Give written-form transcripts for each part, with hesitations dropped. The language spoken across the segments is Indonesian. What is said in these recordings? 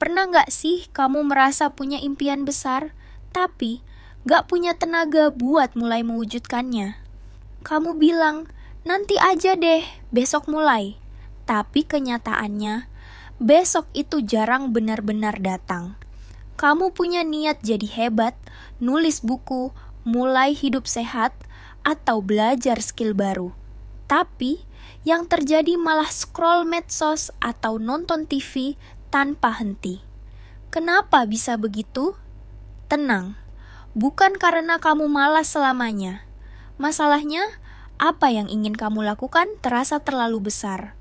Pernah nggak sih kamu merasa punya impian besar, tapi nggak punya tenaga buat mulai mewujudkannya? Kamu bilang, nanti aja deh, besok mulai. Tapi kenyataannya, besok itu jarang benar-benar datang. Kamu punya niat jadi hebat, nulis buku, mulai hidup sehat, atau belajar skill baru. Tapi, yang terjadi malah scroll medsos atau nonton TV tanpa henti. Kenapa bisa begitu? Tenang, bukan karena kamu malas selamanya. Masalahnya, apa yang ingin kamu lakukan terasa terlalu besar.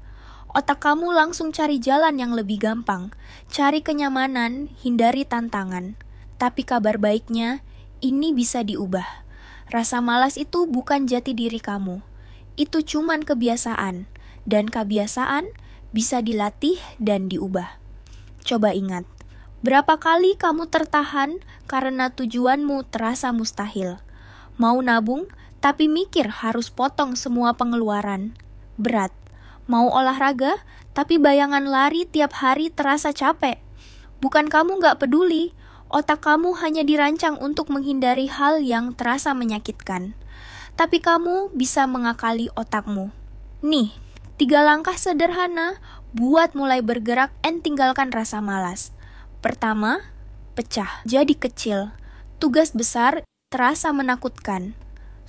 Otak kamu langsung cari jalan yang lebih gampang, cari kenyamanan, hindari tantangan. Tapi kabar baiknya, ini bisa diubah. Rasa malas itu bukan jati diri kamu. Itu cuman kebiasaan, dan kebiasaan bisa dilatih dan diubah. Coba ingat, berapa kali kamu tertahan karena tujuanmu terasa mustahil? Mau nabung, tapi mikir harus potong semua pengeluaran. Berat. Mau olahraga, tapi bayangan lari tiap hari terasa capek. Bukan kamu gak peduli, otak kamu hanya dirancang untuk menghindari hal yang terasa menyakitkan. Tapi kamu bisa mengakali otakmu. Nih, 3 langkah sederhana buat mulai bergerak dan tinggalkan rasa malas. Pertama, pecah jadi kecil. Tugas besar terasa menakutkan.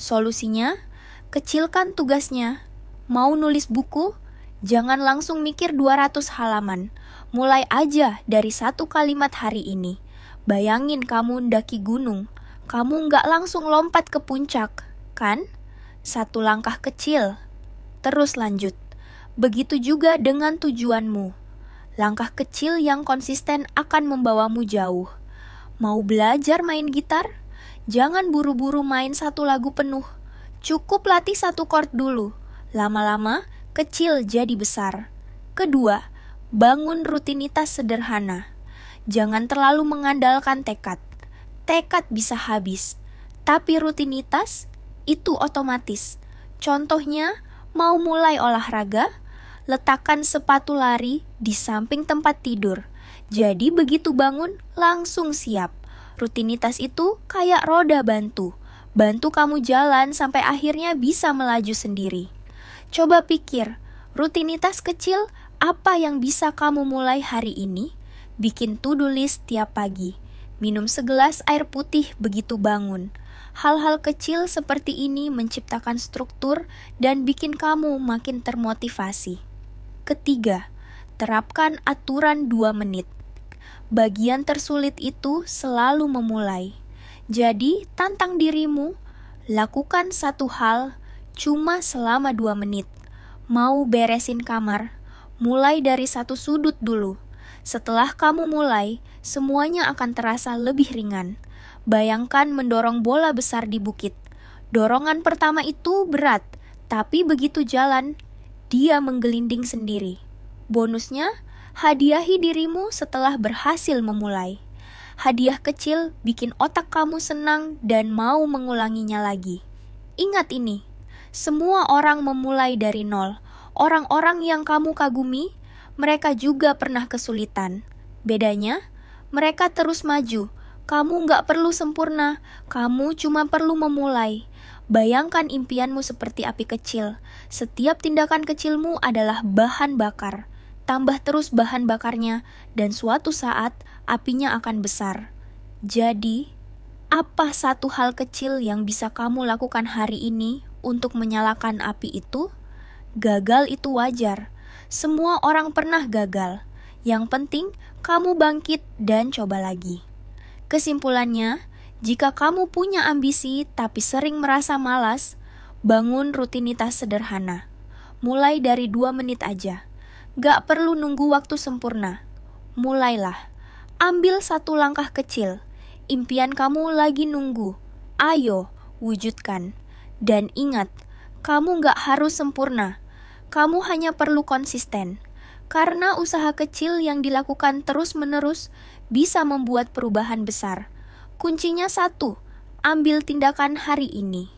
Solusinya, kecilkan tugasnya. Mau nulis buku? Jangan langsung mikir 200 halaman. Mulai aja dari 1 kalimat hari ini. Bayangin kamu mendaki gunung. Kamu nggak langsung lompat ke puncak, kan? 1 langkah kecil. Terus lanjut. Begitu juga dengan tujuanmu. Langkah kecil yang konsisten akan membawamu jauh. Mau belajar main gitar? Jangan buru-buru main 1 lagu penuh. Cukup latih 1 chord dulu. Lama-lama, kecil jadi besar. Kedua, bangun rutinitas sederhana. Jangan terlalu mengandalkan tekad. Tekad bisa habis, tapi rutinitas itu otomatis. Contohnya, mau mulai olahraga, letakkan sepatu lari di samping tempat tidur. Jadi begitu bangun, langsung siap. Rutinitas itu kayak roda bantu. Bantu kamu jalan sampai akhirnya bisa melaju sendiri. Coba pikir, rutinitas kecil apa yang bisa kamu mulai hari ini? Bikin to-do list tiap pagi. Minum segelas air putih begitu bangun. Hal-hal kecil seperti ini menciptakan struktur dan bikin kamu makin termotivasi. Ketiga, terapkan aturan 2 menit. Bagian tersulit itu selalu memulai. Jadi, tantang dirimu, lakukan 1 hal cuma selama 2 menit. Mau beresin kamar, mulai dari 1 sudut dulu. Setelah kamu mulai, semuanya akan terasa lebih ringan. Bayangkan mendorong bola besar di bukit. Dorongan pertama itu berat, tapi begitu jalan, dia menggelinding sendiri. Bonusnya, hadiahi dirimu setelah berhasil memulai. Hadiah kecil bikin otak kamu senang dan mau mengulanginya lagi. Ingat ini, semua orang memulai dari nol. Orang-orang yang kamu kagumi, mereka juga pernah kesulitan. Bedanya, mereka terus maju. Kamu nggak perlu sempurna, kamu cuma perlu memulai. Bayangkan impianmu seperti api kecil. Setiap tindakan kecilmu adalah bahan bakar. Tambah terus bahan bakarnya, dan suatu saat apinya akan besar. Jadi, apa 1 hal kecil yang bisa kamu lakukan hari ini untuk menyalakan api itu? Gagal itu wajar. Semua orang pernah gagal. Yang penting, kamu bangkit dan coba lagi. Kesimpulannya, jika kamu punya ambisi tapi sering merasa malas, bangun rutinitas sederhana. Mulai dari 2 menit aja. Gak perlu nunggu waktu sempurna. Mulailah. Ambil 1 langkah kecil. Impian kamu lagi nunggu. Ayo, wujudkan. Dan ingat, kamu gak harus sempurna. Kamu hanya perlu konsisten. Karena usaha kecil yang dilakukan terus-menerus bisa membuat perubahan besar. Kuncinya 1, ambil tindakan hari ini.